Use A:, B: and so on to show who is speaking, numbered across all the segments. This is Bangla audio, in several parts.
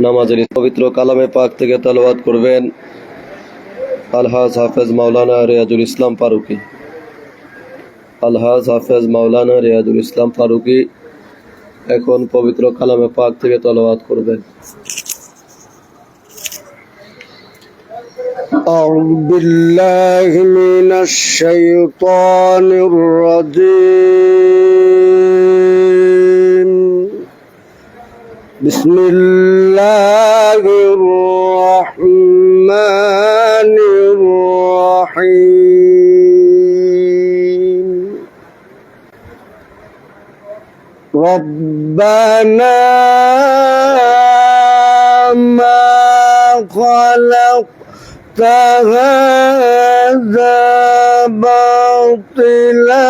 A: নামাজের পবিত্র কালামে পাক থেকে তেলাওয়াত করবেন আলহাজ হাফেজ মাওলানা রিয়াজুল ইসলাম ফারুকী। আলহাজ হাফেজ মাওলানা রিয়াজুল ইসলাম ফারুকী এখন পবিত্র কালামে পাক থেকে তেলাওয়াত করবেন।
B: أعوذ بالله من الشيطان الرجيم. بسم الله الرحمن الرحيم. ربنا ما خلقت هذا باطلا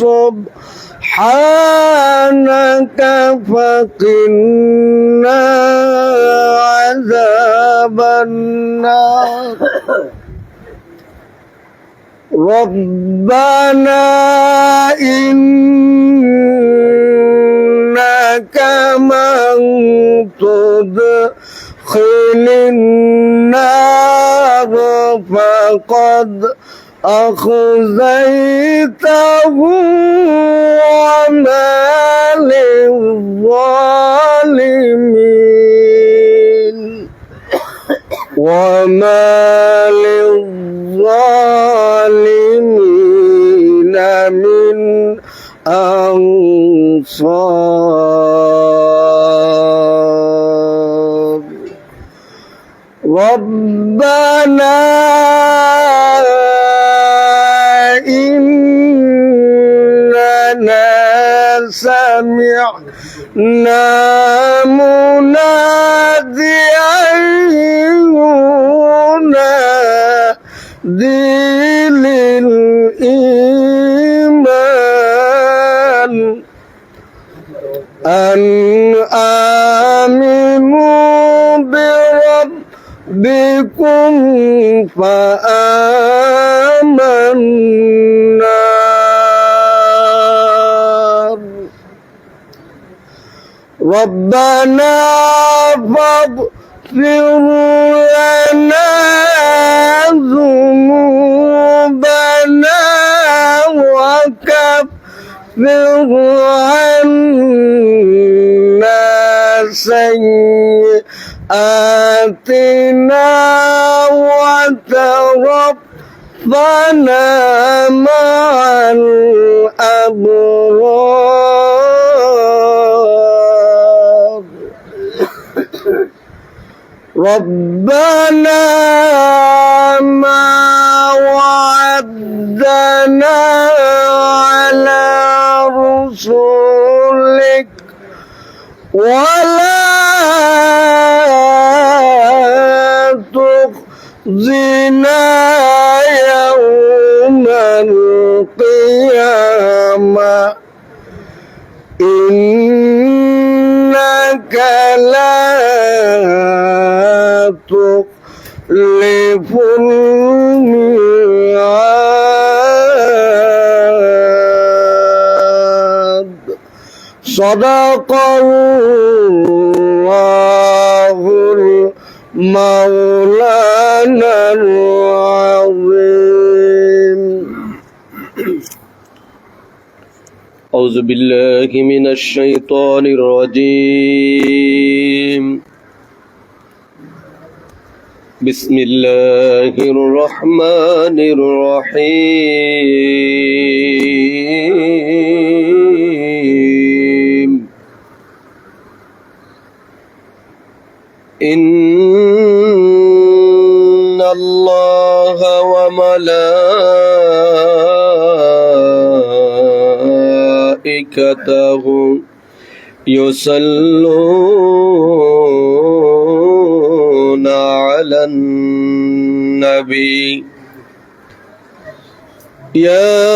B: سبحانك فقنا عذاب النار. ربنا إنك من تدخل النار فقد أخزيته وما للظالمين من أنصار. ربنا إننا سمعنا مناديا ينادي للإيمان أن آمنوا بربكم فآمنا. ربنا فاغفر لنا ذنوبنا وكفر عنا سيئاتنا وتوفنا مع الأبرار. ربنا ما وعدتنا على رسلك ولا تخزنا يوم القيامة إنك لا تخلف الميعاد. صدق الله مولانا العظيم.
A: أعوذ بالله من الشيطان الرجيم. بسم الله الرحمن الرحيم. إن الله وملائكته يصلون على النبي يا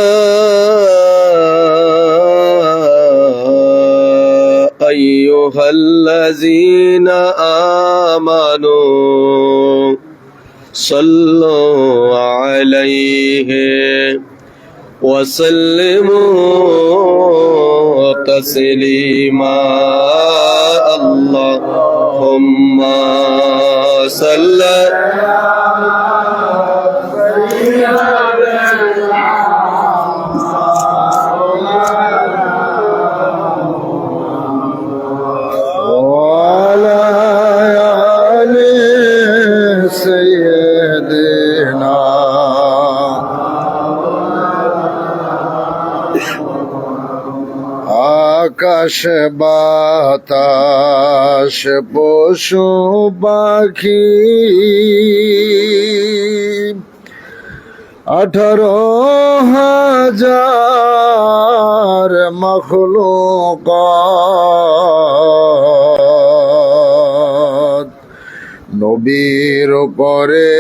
A: أيها الذين آمنوا صلوا عليه وسلموا تسليما اللهم صل
B: وعلى آل سيدنا আকাশ বাতাস পশু পাখি 18,000 মখলুকাত নবীর উপরে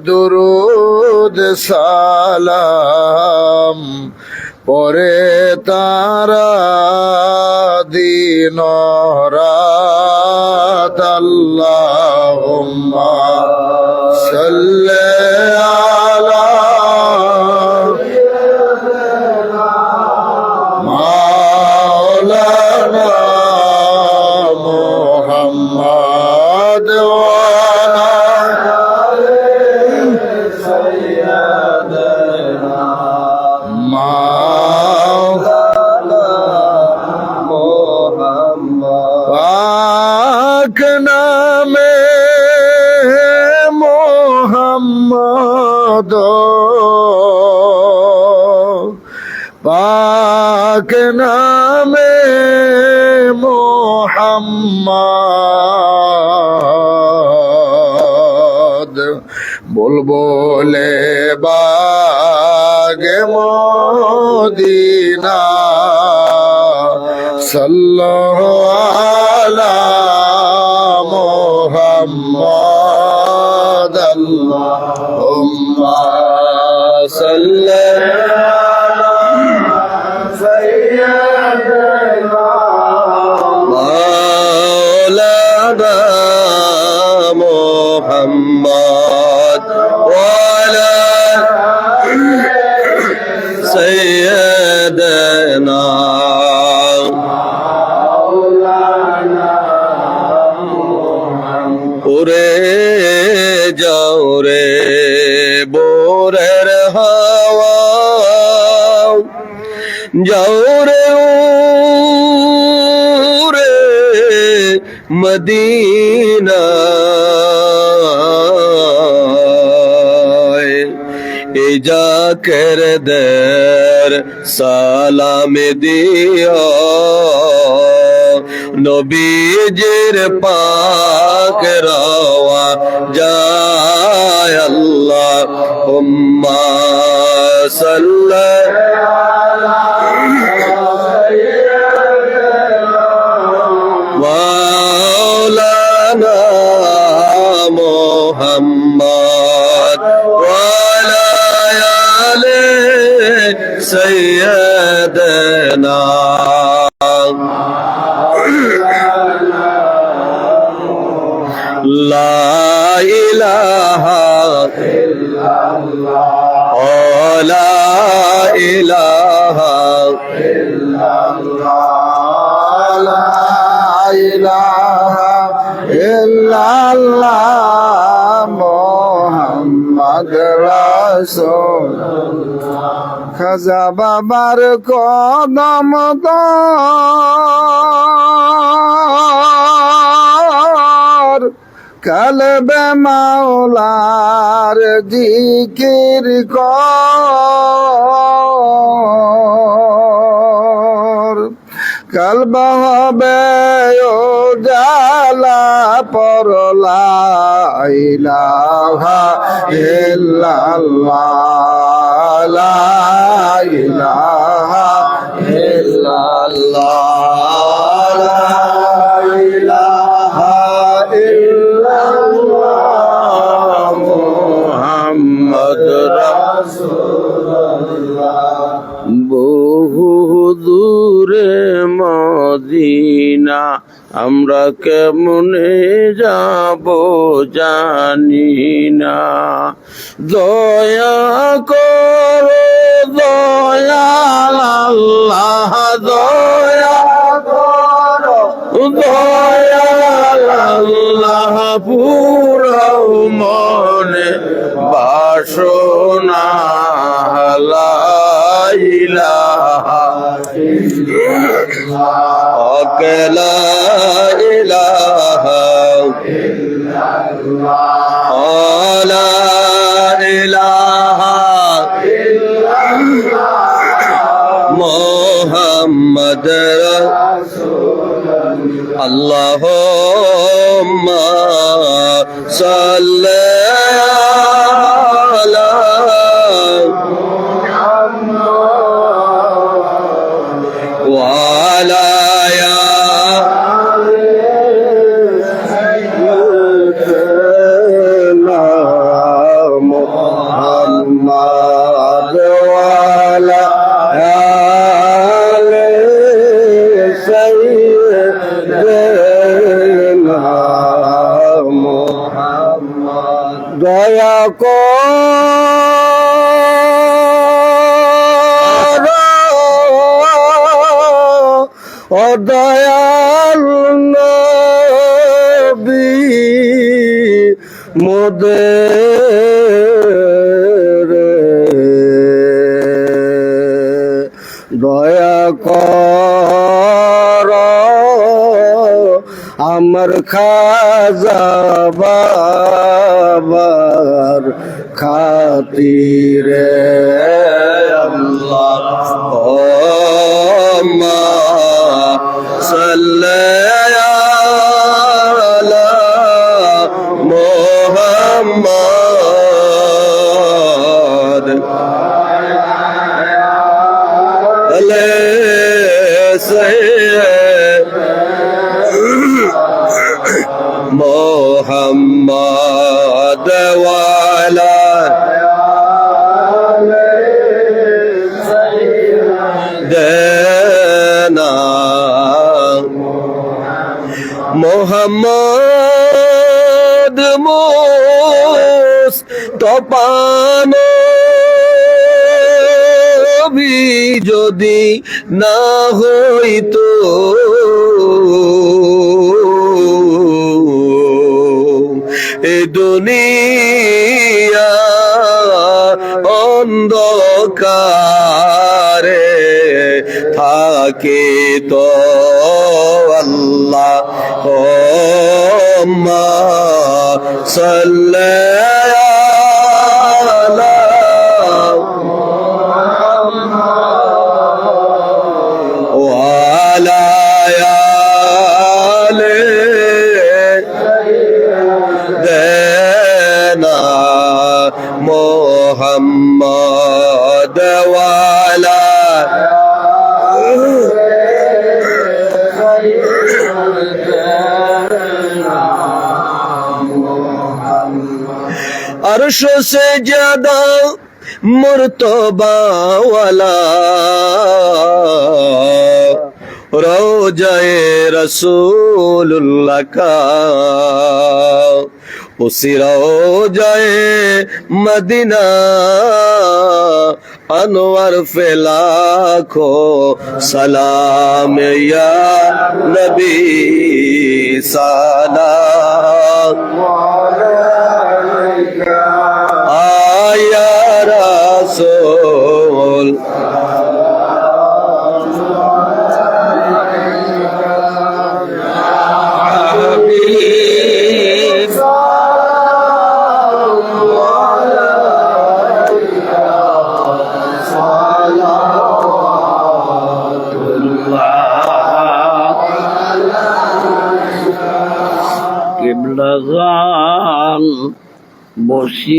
B: দুরুদ সালাম পরে তারা দিন রাত আল্লাহুম্মা সাল্লি আলা মাওলানা মুহাম্মদ ওয়া আলা পাক নামে মোহাম্মদ পাক নামে মোহাম্মদ বুলবুলে বাগে মদিনা সাল্লাল্লাহু আলা মুহাম্মদ আল্লাহুম্মা
A: সাল্লি মাওলানা মুহাম্মদ ওয়া আলা সাইয়্যিদানা উরে যাও রে বোরের হাওয়া যাও রে উরে মদিনা এ জাকের দের সালাম দিও নবীজির পাক রওয়া যায় আল্লাহুম্মা সাল্লি মাওলানা মুহাম্মদ ওয়া আলা আলি সাইয়্যিদানা লা ইলাহা ইল্লাল্লাহ লা ইলাহা ইল্লাল্লাহ
B: লা ইলাহা ইল্লাল্লাহ মুহাম্মদ রাসূলুল্লাহ খাজা বাবার কদম দর কালবে মাওলার জিকির কর কালব হবে ও জালা পরলা ইলাহা ইল্লাল্লাহ লা ইলাহা ইল্লাল্লাহ লা ইলাহা ইল্লাল্লাহ মুহাম্মদ রাসূলুল্লাহ বহু দূরে মদিনা আমরা কেমনে যাব জানি না দয়া করো দয়াল আল্লাহ দয়া করো দয়াল আল্লাহ পুরো মনে বাসনা লা ইলাহা ইল্লাল্লাহ লা ইলাহা ইল্লাল্লাহ লা ইলাহা মুহাম্মদ রাসূলুল্লাহ আল্লাহুম্মা সাল্লি আলা মুহাম্মদ ওয়া আলা সাইয়্যিদিনা মুহাম্মদ ওয়া আলা দয়া কর ও দয়াল নবী মোদের দয়া কর আমার খাজা বাবার খাতিরে আল্লাহুম্মা সাল্লি আলা মুহাম্মদ মুহাম্মদ ওয়া আলা সাইয়্যিদিনা মুহাম্মদ মুস্তাফা নবী যদি না হইতো এ দুনিয়া অন্ধকারে থাকে তো আল্লাহুম্মা সাল্লি আলা ওয়া আলা আলি সাইয়্যিদিনা মুহাম্মদ ওয়া আলা अर्श से ज्यादा मुर्तबा वाला रोजाए रसूलुल्लाह का उसी रोजाए मदीना अनवर पे लाखों सलाम या नबी सलाम आया रसूल কিবলাগান বসিতেন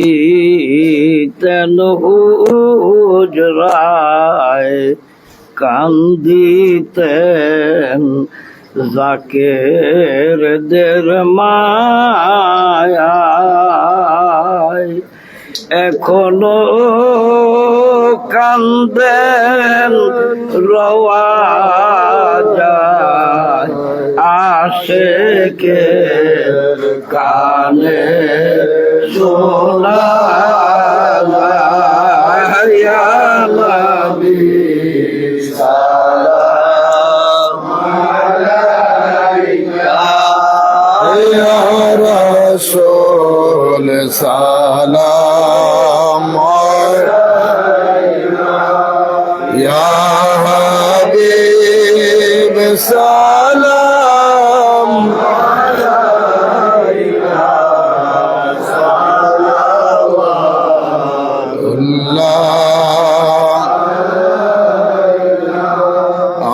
B: হুজরায় কান্দিতেন জাকেরদের মায়ায় এখনো কান্দেন রওয়া যায় আশিকের কানে শোনা যায়
C: ইয়া রাসূল সালাম ইয়া হাবিব সালাম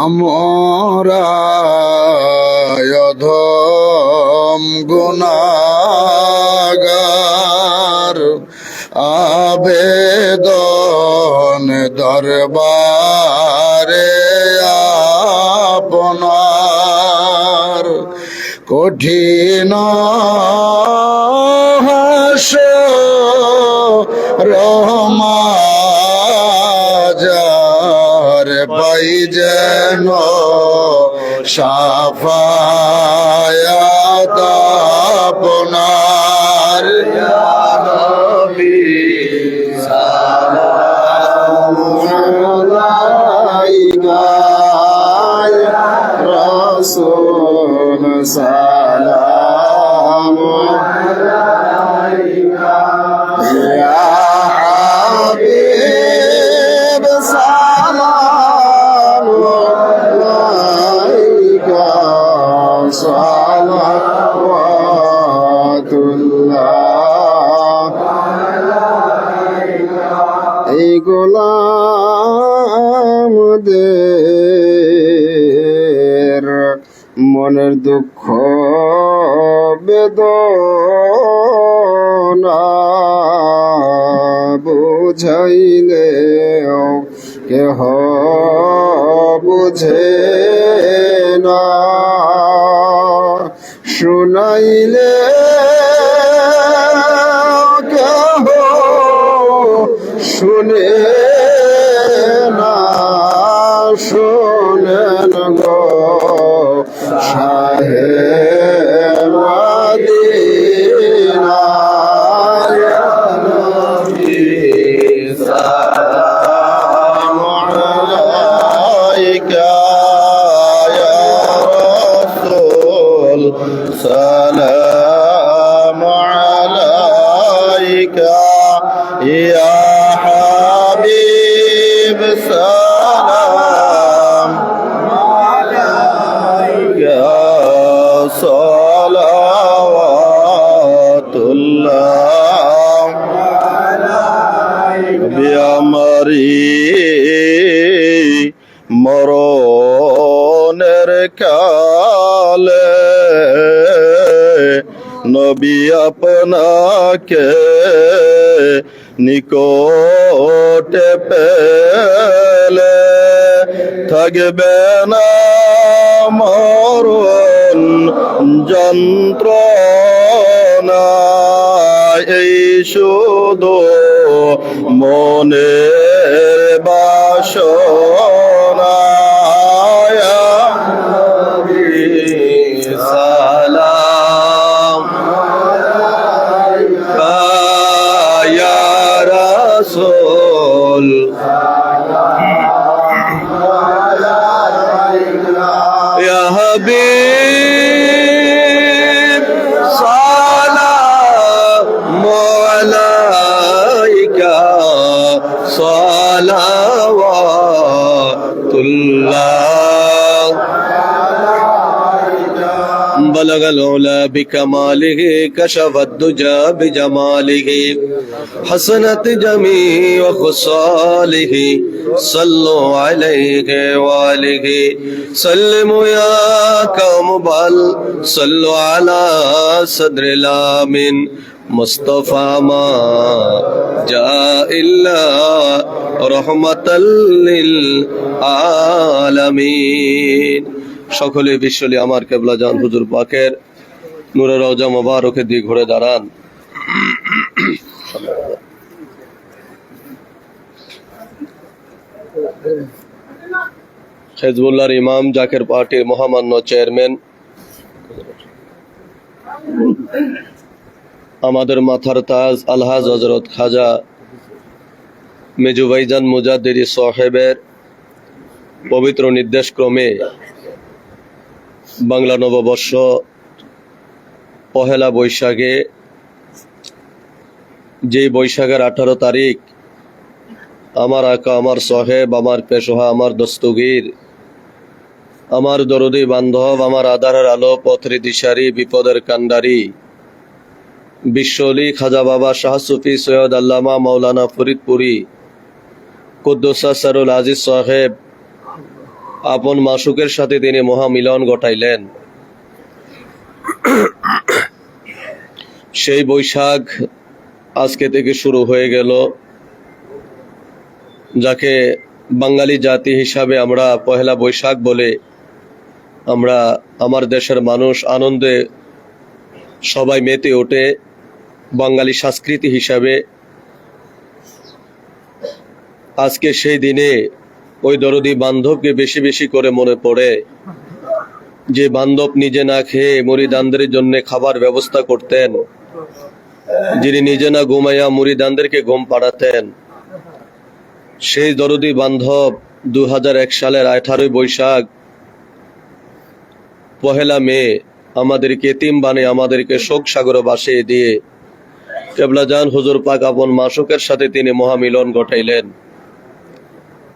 C: আমরা অধম গুনাহগার আবেদন দরবারে আপনার কঠিন রহমাজার পাই যেন শাফায়াত আপনার ইয়া নবী সালাম আলাইকা ইয়া রাসূল সালাম আলাইকা ইয়া হাবিব সালাম আলাইকা সালাওয়াতুল্লাহ এই গোলামদের মনের দুঃখ বেদনা বুঝাইলেও কেহ বুঝে না শুনাইলে কেহ শুনে না শোনেন গো শাহে মদিনা ইয়া নবী সালাম আলাইকা ইয়া রাসূল সালাম আলাইকা ইয়া হাবিব সালাম আলাইকা সালাওয়াতুল্লাহ আমারি মরণের কালে নবী আপনাকে নিকটে পেলে থাকবে না মরণ যন্ত্রণা এই শুধু মনের বাসনা ইয়া নবী সালাম আলাইকা ইয়া রাসূল ইয়া হাবিব সালাম আলাইকা সালাওয়াতুল্লাহ بلغ العلا بكماله كشف الدجى بجماله حسنت جميع خصاله صلوا عليه وآله سلموا يا قوم بل صلوا على صدر الآمن مصطفى ما جاء إلا رحمة للعالمين সকলে বিশ্বলি আমার কেবলা জান হুজুর পাকের নূরে রওজা মোবারকের দিকে ঘুরে দাঁড়ান। হিজবুল্লাহর ইমাম জাকের পার্টির মহামান্য চেয়ারম্যান আমাদের মাথার তাজ আলহাজ হযরত খাজা মেজু ভাইজান মুজাদ্দিদি সাহেবের পবিত্র নির্দেশ ক্রমে বাংলা নববর্ষ পহেলা বৈশাখে, যে বৈশাখের 18 তারিখ আমার আকা, আমার সাহেব, আমার পেশোহা, আমার দস্তগীর, আমার দরদি বান্ধব, আমার আধারের আলো, পথের দিশারি, বিপদের কান্ডারি, বিশ্বলি খাজা বাবা শাহ সুফি সৈয়দ আল্লামা মৌলানা ফরিদপুরি কুদ্দুসা সারুল আজিজ সাহেব আপন মাসুকের সাথে তিনি মহামিলন ঘটাইলেন। সেই বৈশাখ আজকে থেকে শুরু হয়ে গেল, যাকে বাঙালি জাতি হিসাবে আমরা পহেলা বৈশাখ বলে আমরা আমার দেশের মানুষ আনন্দে সবাই মেতে ওঠে। বাঙালি সংস্কৃতি হিসাবে আজকে সেই দিনে ওই দরদি বান্ধবকে বেশি বেশি করে মনে পড়ে, যে বান্ধব নিজে না খেয়ে মুরিদানদের জন্য খাবার ব্যবস্থা করতেন, যিনি নিজে না ঘুমাইয়া মুরিদানদেরকে ঘুম পাড়াতেন। সেই দরদি বান্ধব 2001 সালের 18 বৈশাখ পহেলা মে আমাদেরকে এতিম বানিয়ে আমাদেরকে শোক সাগরে ভাসিয়ে দিয়ে কেবলাজান হুজুর পাক আপন মাসুকের সাথে তিনি মহামিলন ঘটাইলেন।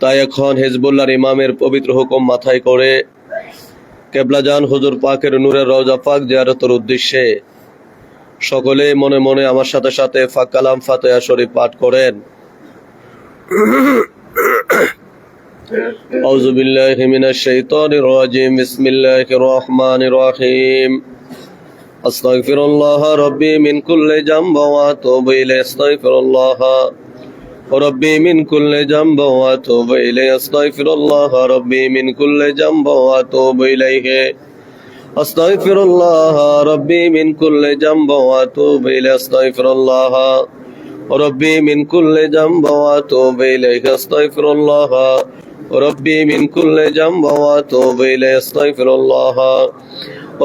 C: তাই এখন হিজবুল্লাহর ইমামের পবিত্র হুকুম মাথায় করে কেবলাজান হুজুর পাকের নূরের রওজা পাক জিয়ারতের উদ্দেশ্যে সকলে মনে মনে আমার সাথে সাথে ফাক কালাম ফাতিহা শরীফ পাঠ করেন। আউযু বিল্লাহি মিনাশ শাইতানির রাজিম, বিসমিল্লাহির রহমানির রহিম। আস্তাগফিরুল্লাহ রাব্বি মিন কুল্লি যামব ওয়া আতুবু ইলাইহি, আস্তাগফিরুল্লাহ রাব্বি মিন কুল্লি যামব ওয়া আতুবু ইলাইহি, আস্তাগফিরুল্লাহ রাব্বি মিন কুল্লি যামব ওয়া আতুবু ইলাইহি, আস্তাগফিরুল্লাহ রাব্বি মিন কুল্লি যামব ওয়া আতুবু ইলাইহি, আস্তাগফিরুল্লাহ রাব্বি মিন কুল্লি যামব ওয়া আতুবু ইলাইহি, আস্তাগফিরুল্লাহ রাব্বি মিন কুল্লি যামব ওয়া আতুবু ইলাইহি, আস্তাগফিরুল্লাহ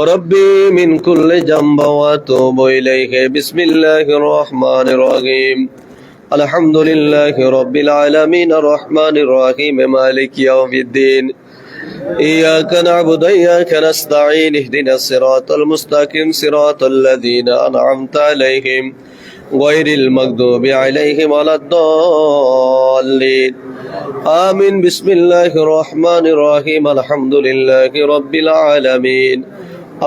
C: রাব্বি মিন কুল্লি যামব ওয়া আতুবু ইলাইহি। বিসমিল্লাহির রহমানির রহিম। আলহামদুলিল্লাহি রাব্বিল আলামিন, আর রহমানির রহিম, মালিকি ইয়াউমিদ্দিন। إياك نعبد وإياك نستعين، اهدنا الصراط المستقيم، صراط الذين أنعمت عليهم غير المغضوب عليهم ولا الضالين، آمين. بسم الله الرحمن الرحيم. الحمد لله رب العالمين،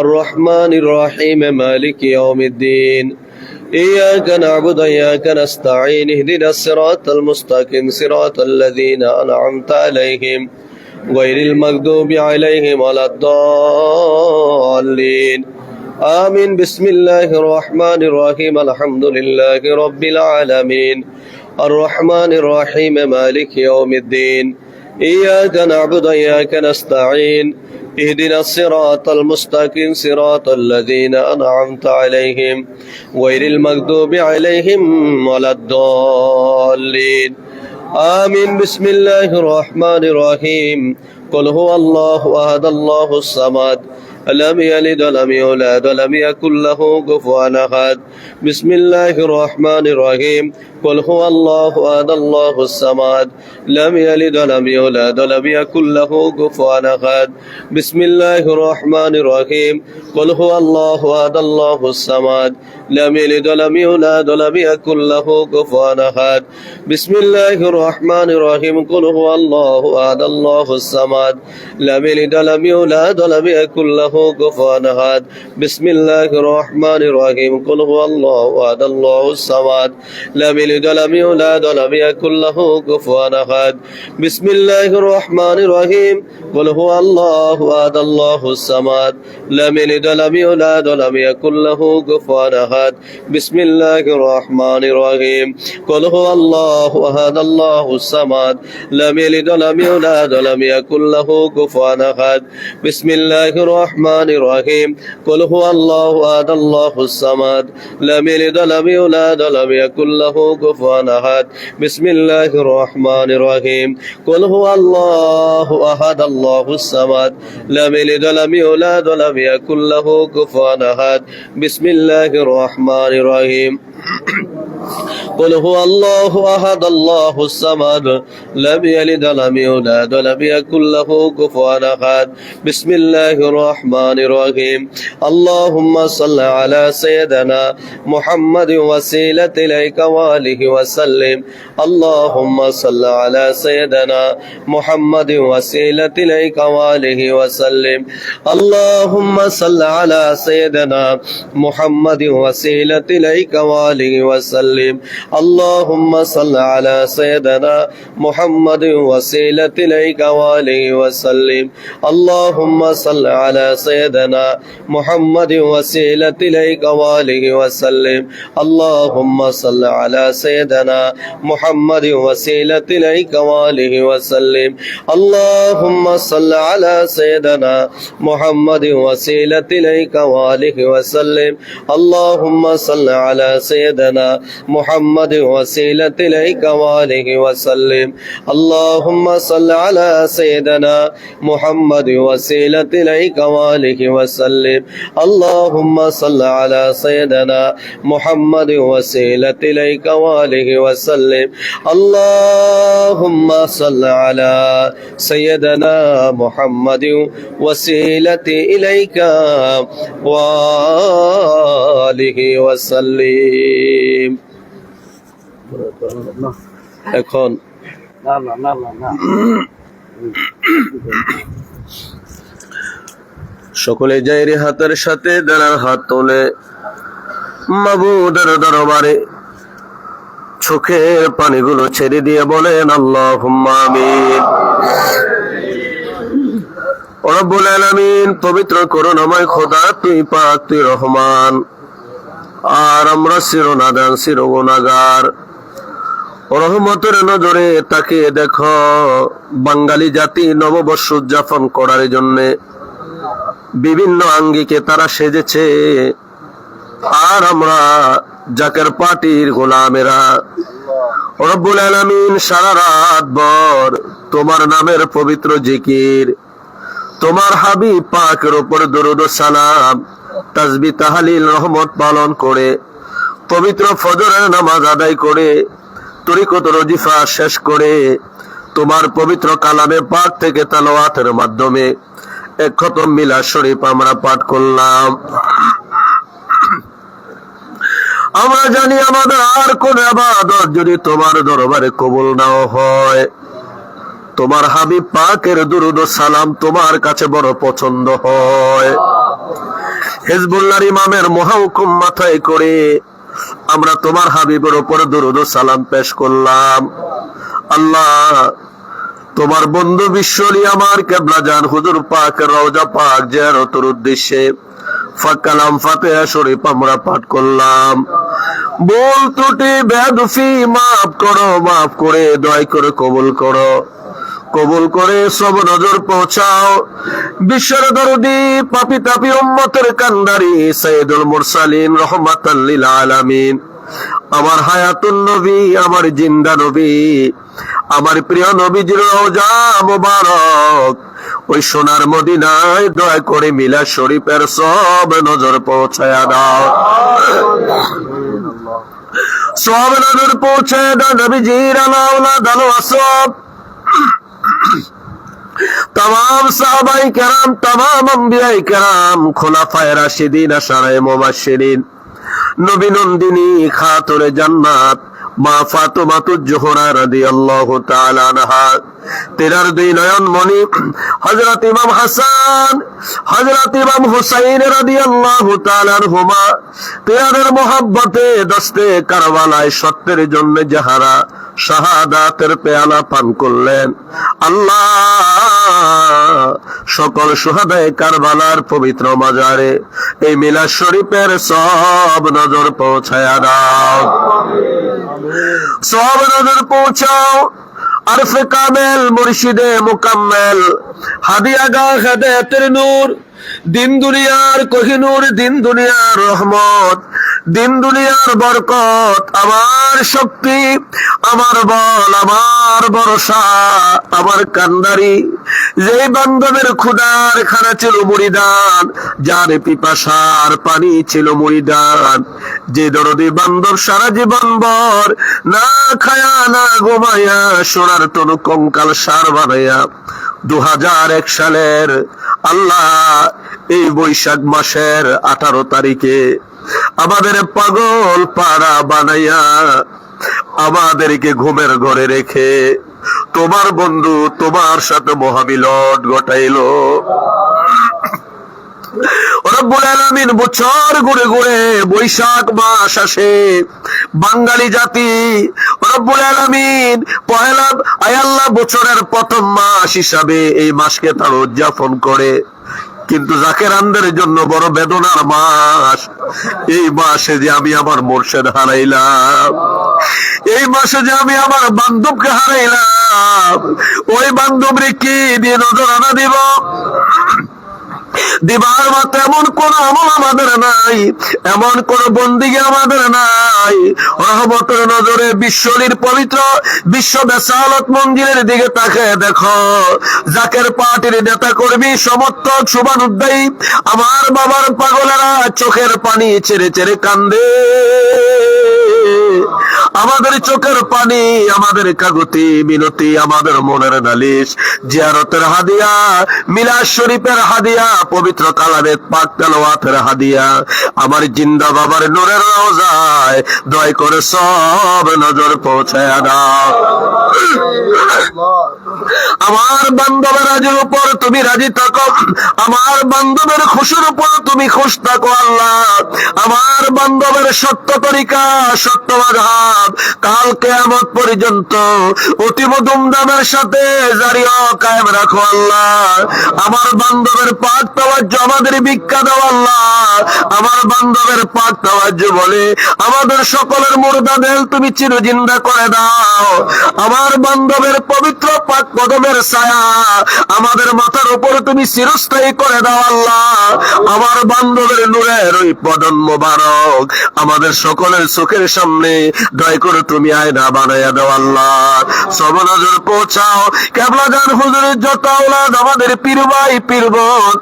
C: الرحمن الرحيم، مالك يوم الدين. إياك نعبد وإياك نستعين، اهدنا الصراط المستقيم، صراط الذين أنعمت عليهم غير المغضوب عليهم ولا الضالين، آمين. بسم الله الرحمن الرحيم. الحمد لله رب العالمين، الرحمن الرحيم، مالك يوم الدين. إياك نعبد وإياك نستعين، اهدنا الصراط المستقيم، صراط الذين أنعمت عليهم غير المغضوب عليهم ولا الضالين، آمين. بسم الله الرحمن الرحيم. قل هو الله أحد، الله الصمد، لم يلد ولم يولد ولم يكن له كفوا أحد. بسم الله الرحمن الرحيم. قل هو الله أحد، الله الصمد، لم يلد ولم يولد ولم يكن له كفوا أحد. بسم الله الرحمن الرحيم. قل هو الله أحد، الله الصمد، لم يلد ولم يولد ولم يكن له كفوا أحد. بسم الله الرحمن الرحيم. قل هو الله أحد، الله الصمد، لم يلد ولم يولد ولم يكن له كفوا أحد. بسم الله الرحمن الرحيم. قل هو الله أحد، الله الصمد، لم يلد ولم يولد ولم يكن له كفوا أحد. بسم الله الرحمن الرحيم. قل هو الله أحد، الله الصمد، لم يلد ولم يولد ولم يكن له كفوا أحد. بسم الله الرحمن الرحيم. قل هو الله أحد، الله الصمد، لم يلد ولم يولد ولم يكن له كفوا أحد. بسم الله الرحمن الرحيم. قل هو الله أحد، الله الصمد، لم يلد ولم يولد ولم يكن له كفوا أحد. بسم الله الرحمن الرحيم. قل هو الله أحد، الله الصمد، لم يلد ولم يولد ولم يكن له كفوا أحد. بسم الله الرحمن الرحيم. قل هو الله أحد الله الصمد لم يلد ولم يولد ولم يكن له كفوا أحد بسم الله الرحمن الرحيم اللهم صل على سيدنا محمد وسيلة إليك وآله وسلم اللهم صل على سيدنا محمد وسيلة إليك وآله وسلم اللهم صل على سيدنا محمد وسيلة إليك وآله وسلم اللهم صل على سيدنا محمد وسيلة إليك وآله وسلم اللهم صل على سيدنا محمد وسيلة إليك وآله وسلم اللهم صل على سيدنا محمد وسيلة إليك وآله وسلم اللهم صل على سيدنا محمد وسيلة إليك وآله وسلم اللهم صل على سيدنا محمد وسيلة إليك وآله وسلم اللهم صل على سيدنا محمد وسيلة إليك وآله وسلم اللهم صل على سيدنا محمد وسيلة إليك وآله وسلم اللهم صل على سيدنا محمد وسيلة إليك وآله وسلم এখন
B: না না না না না
C: সকলে জায়রে হাতের সাথে দাঁড়ার হাত তোলে মাবুদের দরবারে চোখের পানিগুলো ছেড়ে দিয়ে বলেন আল্লাহুম্মা আমিন। ও রব্বুল আলামিন, পবিত্র করুণাময় খোদা, তুই পাক, তুই রহমান, আর আমরা চিরনাদান চিরগুনাহগার। রহমতের নজরে তাকে দেখো, বাঙালি জাতি নববর্ষ উদযাপন করার জন্য বিভিন্ন আঙ্গিকে তারা সেজেছে, আর আমরা জাকের পার্টির গোলামেরা। রব্বুল আলামিন, সারা রাত ভর তোমার নামের পবিত্র জিকির, তোমার হাবিব পাকের উপর দরুদ ও সালাম, তাসবিহ তাহলিল রহমত পালন করে, পবিত্র ফজরের নামাজ আদায় করে, তরিকত রজিফা শেষ করে, তোমার পবিত্র কালামে পাক থেকে তালাওয়াতের মাধ্যমে এক খতম মিলাদ শরীফ আমরা পাঠ করলাম। আমরা জানি আমাদের আর কোন ইবাদত যদি তোমার দরবারে কবুল নাও হয়, তোমার হাবিব পাকের দুরূদ ও সালাম তোমার কাছে বড় পছন্দ হয়। হিজবুল্লাহর ইমামের মহাহুকুম মাথায় করে আমরা তোমার হাবিবের উপর দুরূদ ও সালাম পেশ করলাম। আল্লাহ, তোমার বন্ধু বিশ্বলি আমার কেবলা জান হুজুর পাকের রওজা পাক জিয়ারতের উদ্দেশ্যে কালাম ফাতিহা শরীফ আমরা পাঠ করলাম। ভুল ত্রুটি বেয়াদফি মাফ করো, মাফ করে দয়া করে কবুল করো, কবুল করে সব নজর পৌঁছাও বিশ্বের দরদি পাপী তাপী উম্মতের কান্ডারি সাইয়্যিদুল মুরসালিন রহমাতাল লিল আলামিন, আমার হায়াতুন নবী, আমার জিন্দা নবী, আমার প্রিয় নবীজির রওজা মুবারক ওই সোনার মদিনায় দয়া করে মিলাদ শরীফের সব নজর পৌঁছায়া দাও, সব নজর পৌঁছায়া দাও। নবীজির আওলাদ আলো আসব, तमाम साहबाई कराम, तमाम अंबियाई कराम, खुलाफाए राशिदीन, अशराए मुबश्शिरीन, नबी नंदिनी खातुन जन्नत মা ফাতেমাতুজ জোহরা রাদিয়াল্লাহু তাআলা আনহা, তেনার দুই নয়ন মণি হযরত ইমাম হাসান, হযরত ইমাম হুসাইন রাদিয়াল্লাহু তাআলা আনহুমা, তেনাদের মোহাব্বতে দস্তে কারবালায় সত্যের জন্য যাহারা শাহাদাতের পেয়ালা পান করলেন, আল্লাহ সকল শুহাদায়ে কারবালার পবিত্র মাজারে এই মিলাদ শরীফের সব নজর পৌঁছায়া দাও, সব নজর পৌঁছাও। আরফে কামেল, মুর্শিদে মুকাম্মেল, হাদিয়াগা হেদায়েতের নূর, দিন দুনিয়ার কোহিনূর, দিন দুনিয়ার রহমত, দিন দুনিয়ার বরকত, আমার শক্তি, আমার বল, আমার ভরসা, আমার কান্দারি, যে বান্ধবের ক্ষুধার খানা ছিল মুড়িদান, যার পিপাসার পানি ছিল মুড়িদান, যে দরদি বান্ধব সারা জীবন ভর না খায়া না ঘুমাইয়া সোনার তনু কঙ্কাল সার বানাইয়া 2001 সালের আল্লাহ এই বৈশাখ মাসের 18 তারিখে আমাদের পাগল পাড়া বানাইয়া আমাদেরকে ঘুমের ঘরে রেখে তোমার বন্ধু তোমার সাথে মহামিলন ঘটাইলো। রব্বুল আলামিন বছর ঘুরে ঘুরে বৈশাখ মাস আসে, বাঙালি জাতি রব্বুল আলামিন পহেলা আল্লাহ বছরের প্রথম মাস হিসাবে এই মাসকে তার উদযাপন করে। কিন্তু জাকেরানদের জন্য বড় বেদনার মাস। এই মাসে যে আমি আমার মুর্শিদ হারাইলাম, এই মাসে যে আমি আমার বান্ধবকে হারাইলাম, ওই বান্ধবরে কি দিয়ে নজরানা দিব? দিবার মতো এমন কোন আমল আমাদের নাই, এমন কোন বন্দিগি আমাদের নাই। রহমতের নজরে বিশ্বলীর পবিত্র বিশ্ব বেসালত মঞ্জিলের দিকে তাকায় দেখো, জাকের পার্টির নেতা কর্মী সমর্থক শুভানুদ্দায়ী আমার বাবার পাগলেরা চোখের পানি ছেড়ে ছেড়ে কান্দে। আমাদের চোখের পানি, আমাদের কাগতি মিনতি, আমাদের মনের নালিশ, জিয়ারতের হাদিয়া, মিলাদ শরীফের হাদিয়া, পবিত্র কালামে পাক তেলাওয়াতের হাদিয়া, আমার জিন্দা বাবার নূরের রওজায় দয়া করে সব নজর পৌঁছায় দাও। আমার বান্ধবের রাজির উপর তুমি রাজি থাকো, আমার বান্ধবের খুশির উপর তুমি খুশ থাকো আল্লাহ। আমার বান্ধবের সত্য তরিকা, সত্য মাযহাব কাল কিয়ামত পর্যন্ত অতীব ধুমধামের সাথে জারি ও কায়েম রাখো আল্লাহ। আমার বান্ধবের পাক তাওয়াজ্জু আমাদের ভিক্ষা দাও আল্লাহ। আমার বান্ধবের পাক তাওয়াজ্জু বলে আমাদের সকলের মুর্দা দেহ তুমি চিরজিন্দা করে দাও। আমার বান্ধবের পবিত্র পাক কদমের ছায়া আমাদের মাথার উপর তুমি চিরস্থায়ী করে দাও আল্লাহ। আমার বান্ধবের নূরের ওই বদন মোবারক আমাদের সকলের চোখের সামনে দয়া করে তুমি আয়না বানাইয়া দাও আল্লাহ। সব নজর পৌঁছাও কেবলা জান হুজুরের যত আওলাদ আমাদের পীর ভাই পীর বোন,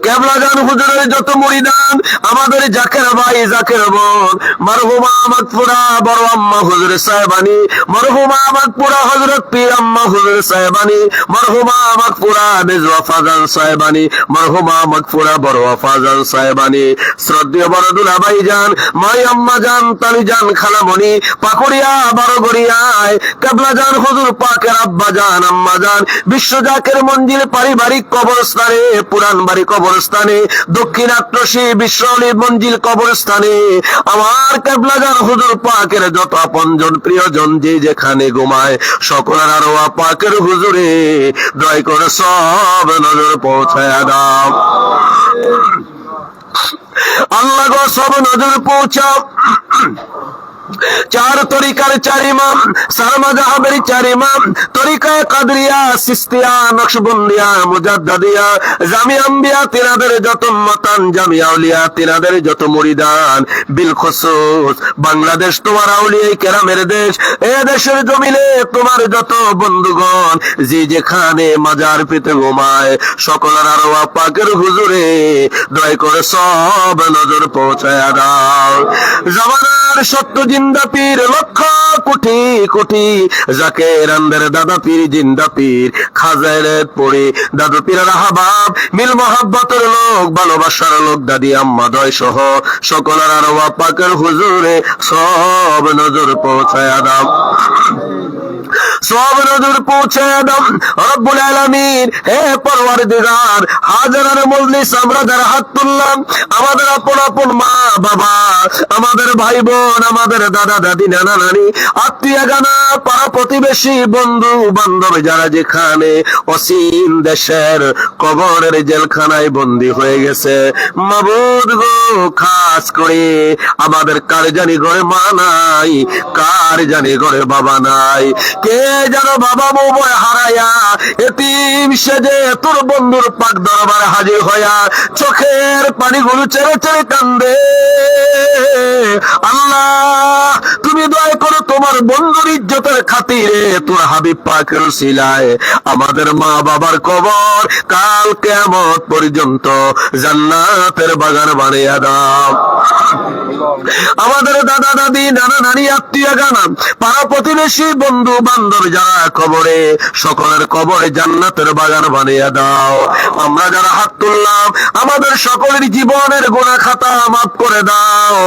C: কেবলা জান হুজুরের যত মুরিদান আমাদের জাকের ভাই জাকের বোন, মরহুমা মাগফুরা বড় আম্মা হুজুর সাহেবানী, মরহুমা মাগফুরা হযরত পীর আম্মা হুজুর সাহেবানী, মরহুমা মাগফুরা বেজ ওয়াফাজান সাহেবানী, মরহুমা মাগফুরা বড় ওয়াফাজান সাহেবানী, শ্রদ্ধেয় বড় দুলা ভাই জান, মাই আম্মা জান, তালি জান, খালামণি পাকুড়িয়া বড়গড়িয়ায়, কেবলা জান হুজুর পাকের আব্বা জান আম্মা জান, বিশ্ব জাকের মঞ্জিল পারিবারিক কবরস্থানে, পুরান বাড়ি কবরস্থানে, দক্ষিণ আট্রসি বিশ্বলী মঞ্জিল কবরস্থানে আমার কেবলা জান হুজুর পাকের যত আপনজন প্রিয়জন যে যেখানে ঘুমায় সকলের আরওয়াহ পাকের হুজুরে দয়া করে সব নজর পৌঁছায়া দাও আল্লাহ গো, সব নজর পৌঁছাও। চার তরিকার চার ইমাম, চার মাযহাবের চার ইমাম, তরিকায়ে কাদরিয়া, সিস্তিয়া, নকশবন্দিয়া, মুজাদ্দাদিয়া, জামিয়া আম্বিয়া তিনাদের যত মাতান, জামিয়া আউলিয়া তিনাদের যত মুরিদান, বিল খুসুস বাংলাদেশ তোমার আউলিয়ায়ে কেরামের দেশ, এ দেশের জমিনে তোমার যত বন্ধুগণ যে যেখানে মাজার পেতে ঘুমায় সকলের আরওয়াহ পাকের হুজুরে দয়া করে সব নজর পৌঁছায়া দাও। জামানার সত্য জিন্দা পীর লক্ষ কোটি কোটি, জাকের আন্দের দাদা পীর জিন্দা পীর, খাজাইলের পড়ে দাদু পীরের আহবাব, মিল মোহাব্বতের লোক, ভালোবাসার লোক, দাদি আম্মা দয় সহ সকলের আরওয়াহ পাকের হুজুরে সব নজর পৌঁছায়া দাও, সব নজর পৌঁছায়া দাও রব্বুল আলামিন। হে পরওয়ারদিগার, হাজার মজলিস আমরা যারা হাত তুললাম, আমাদের আপন আপন মা বাবা, আমাদের ভাই বোন, আমাদের দাদা দাদি, নানা নানি, আত্মীয় গানা, পাড়া প্রতিবেশী, বন্ধু বান্ধব যারা যেখানে অসীম দেশের কবরের জেলখানায় বন্দী হয়ে গেছে, মাবুদ গো খাস করে আমাদের কার জানি ঘরে মা নাই, কার জানি ঘরে বাবা নাই, কে যেন বাবা বউ হারাইয়া এতিম সেজে তোর বন্ধুর পাক দরবারে হাজির হইয়া চোখের পানিগুলো ছেড়ে ছেড়ে কান্দে। আল্লাহ তুমি দয়া করো তোমার বন্ধুর ইজ্জতের খাতিরে তোর হাবিব পাকের উসিলায় আমাদের মা বাবার কবর কাল কিয়ামত পর্যন্ত জান্নাতের বাগান বানিয়ে দাও। আমাদের দাদা দাদি নানা নানি আত্মীয় গানা পাড়া প্রতিবেশী বন্ধু বান্ধব যারা কবরে সকলের কবরে জান্নাতের বাগান বানিয়ে দাও। আমরা যারা হাত তুললাম আমাদের সকলের জীবনের গুনাহ খাতা মাফ করে দাও।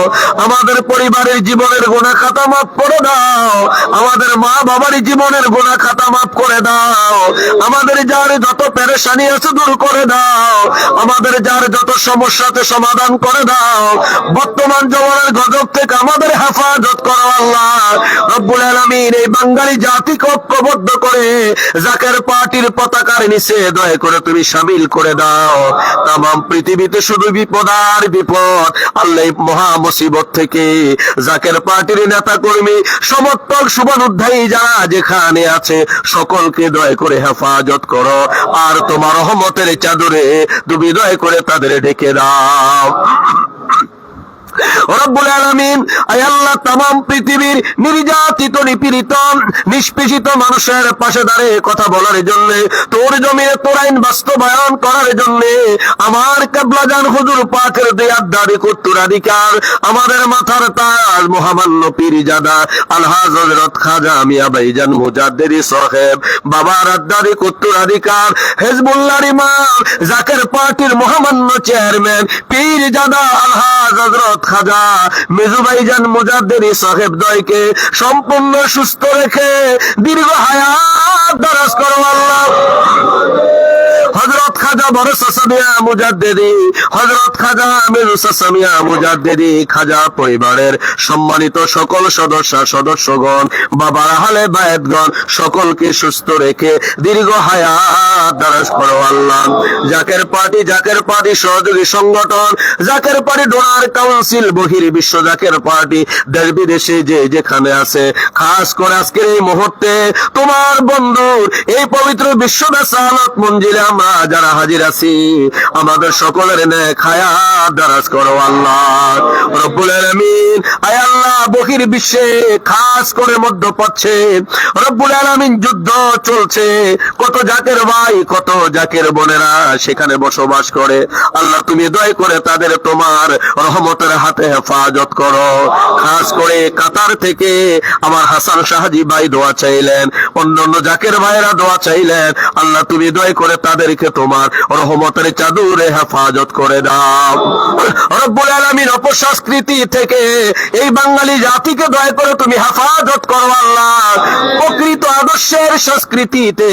C: আমাদের পরিবারের জীবনের গুনাহ খাতা মাফ করে দাও। আমাদের মা বাবার জীবনের গুনাহ খাতা মাফ করে দাও। আমাদের যার যত পেরেশানি আছে দূর করে দাও। আমাদের যার যত সমস্যাতে সমাধান করে দাও। বর্তমান জমানার গজব থেকে আমাদের হেফাজত করো আল্লাহ রব্বুল আলামিন। এই বাঙালি জাতিকে ঐক্যবদ্ধ করে জাকের পার্টির পতাকার নিচে দয়া করে তুমি শামিল করে দাও। তাম পৃথিবীতে শুধু বিপদ আর বিপদ। আল্লাহ মহা মুসিবত থেকে জাকের পার্টির নেতা কর্মী সমর্থক শুভানুধ্যায়ী যারা যেখানে আছে সকলকে দয়া করে হেফাজত করো। আর তোমার রহমতের চাদরে তুমি দয়া করে তাদের ঢেকে দাও রব্বুল আলামিন। আয় আল্লাহ তামাম পৃথিবীর নির্যাতিত নিপীড়িত নিষ্পেষিত মানুষের পাশে দাঁড়িয়ে কথা বলার জন্য তোর জমিনে তোর আইন বাস্তবায়ন করার জন্য আমার কিবলাজান হুজুর পাকের দেয়ার দাড়ি উত্তরাধিকার আমাদের মাথার তাজ মহামান্য পীরজাদা আলহাজ হযরত খাজা মিয়া ভাইজান মুজাদ্দিদি সাহেব বাবার আদারি উত্তরাধিকার হিজবুল্লাহর ইমাম জাকের পার্টির মহামান্য চেয়ারম্যান পীরজাদা আলহাজ হযরত খাজা মেজু ভাইজান মুজাদ্দিদি সাহেব দয়কে সম্পূর্ণ সুস্থ রেখে দীর্ঘ হায়াত দারাজ করো আল্লাহ। হযরত খাজা বড় সাসামিয়া মুজাদ্দিদি হযরত খাজা মেজু সাসামিয়া মুজাদ্দিদি খাজা পরিবারের সম্মানিত সকল সদস্যগণ বাবার আহলে বায়াতগণ সকলকে সুস্থ রেখে দীর্ঘ হায়াত দারাজ করো আল্লাহ। জাকের পার্টি সহযোগী সংগঠন জাকের পার্টি ডোনার কাউন্সিল বহির বিশ্ব জাকের পার্টি দেশ বিদেশে যে যেখানে আছে খাস করে আজকের এই মুহূর্তে তোমার বন্ধুর এই পবিত্র বিশ্ব বেসালত মঞ্জিলে আমরা যারা হাজির আছি আমাদের সকলের নেক হায়াত দারাজ করো আল্লাহ রব্বুল আলামিন। আয় আল্লাহ বহির বিশ্বে খাস করে মধ্যপ্রাচ্যে রব্বুল আলামিন যুদ্ধ চলছে। কত জাকের ভাই কত জাকের বোনেরা সেখানে বসবাস করে। আল্লাহ তুমি দয়া করে তাদের তোমার রহমতের হাতে হেফাজত করো। খাস করে কাতার থেকে আমার হাসান শাহজি ভাই দোয়া চাইলেন, অন্যান্য জাকের ভাইরা দোয়া চাইলেন। আল্লাহ তুমি দয়া করে তাদেরকে তোমার রহমতের চাদরে হেফাজত করে দাও রব্বুল আলামিন। অপসংস্কৃতি থেকে এই বাঙালি জাতিকে দয়া করে তুমি হেফাজত করো আল্লাহ। প্রকৃত আদর্শের সংস্কৃতিতে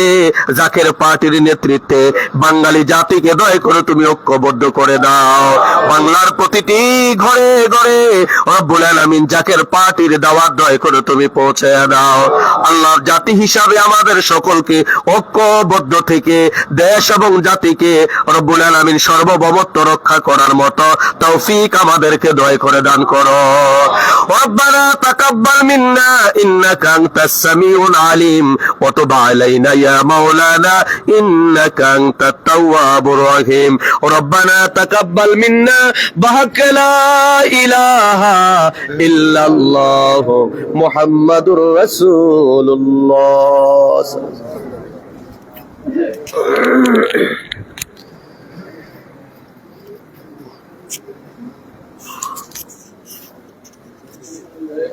C: জাকের পার্টির নেতৃত্বে বাঙালি জাতিকে দয়া করে তুমি ঐক্যবদ্ধ করে দাও। বাংলার প্রতিটি ঘরে ঘরে রব্বুল আলামিন জাকের পার্টির দাওয়াত দয়া করে তুমি পৌঁছে দাও আল্লাহর জাতি হিসাবে আমাদের সকলকে ঐক্যবদ্ধ থেকে দেশ এবং জাতিকে রব্বুল আলামিন সর্বভৌমত্ব রক্ষা করার মতো তৌফিক আমাদেরকে দয়া করে দান করো। রব্বানা তাকাব্বাল মিন্না ইন্নাকা আনতাস সামিউল আলিম ওয়া তুব আলাইনা ইয়া মাওলানা ইন্নাকা আনতাত তাওয়াবুর রহিম। রব্বানা তাকাব্বাল মিন্না বাহাক্কা লা ইলাহা ইল্লাল্লাহ মুহাম্মাদুর রাসূলুল্লাহ।